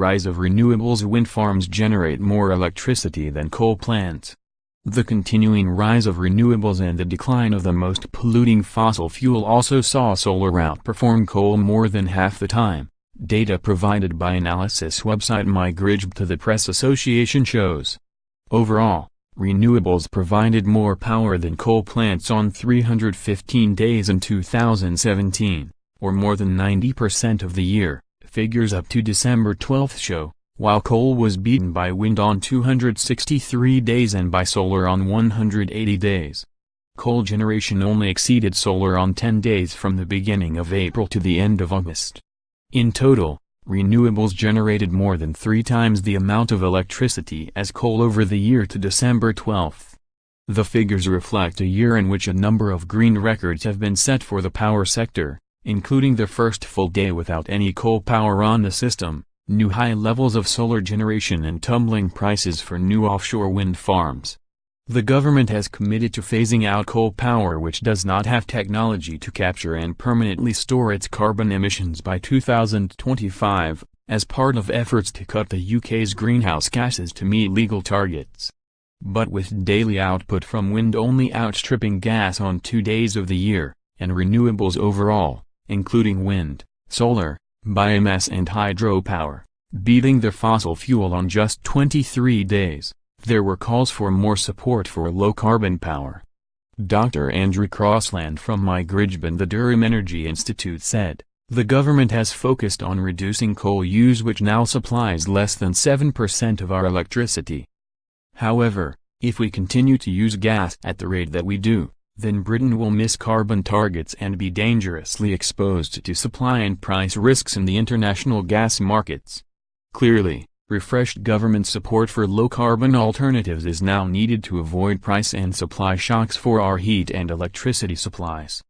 rise of renewables. Wind farms generate more electricity than coal plants. The continuing rise of renewables and the decline of the most polluting fossil fuel also saw solar outperform coal more than half the time. Data provided by analysis website MyGrid to the Press Association shows. Overall, renewables provided more power than coal plants on 315 days in 2017, or more than 90% of the year, figures up to December 12 show, while coal was beaten by wind on 263 days and by solar on 180 days. Coal generation only exceeded solar on 10 days from the beginning of April to the end of August. In total, renewables generated more than 3 times the amount of electricity as coal over the year to December 12. The figures reflect a year in which a number of green records have been set for the power sector, including the first full day without any coal power on the system, new high levels of solar generation and tumbling prices for new offshore wind farms. The government has committed to phasing out coal power which does not have technology to capture and permanently store its carbon emissions by 2025, as part of efforts to cut the UK's greenhouse gases to meet legal targets. But with daily output from wind only outstripping gas on 2 days of the year, and renewables overall, including wind, solar, biomass and hydropower, beating the fossil fuel on just 23 days. There were calls for more support for low-carbon power. Dr. Andrew Crossland from MyGrid and the Durham Energy Institute said, "The government has focused on reducing coal use which now supplies less than 7% of our electricity. However, if we continue to use gas at the rate that we do, then Britain will miss carbon targets and be dangerously exposed to supply and price risks in the international gas markets." Clearly, refreshed government support for low-carbon alternatives is now needed to avoid price and supply shocks for our heat and electricity supplies.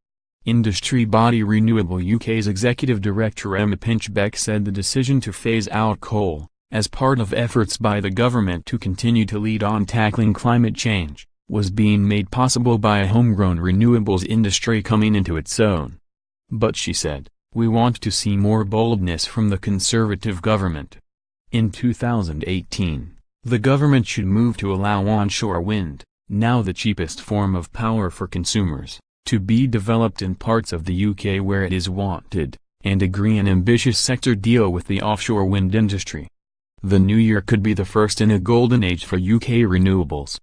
Industry body Renewable UK's Executive Director Emma Pinchbeck said the decision to phase out coal, as part of efforts by the government to continue to lead on tackling climate change, was being made possible by a homegrown renewables industry coming into its own. But she said, "We want to see more boldness from the Conservative government." In 2018, the government should move to allow onshore wind, now the cheapest form of power for consumers, to be developed in parts of the UK where it is wanted, and agree an ambitious sector deal with the offshore wind industry. The new year could be the first in a golden age for UK renewables.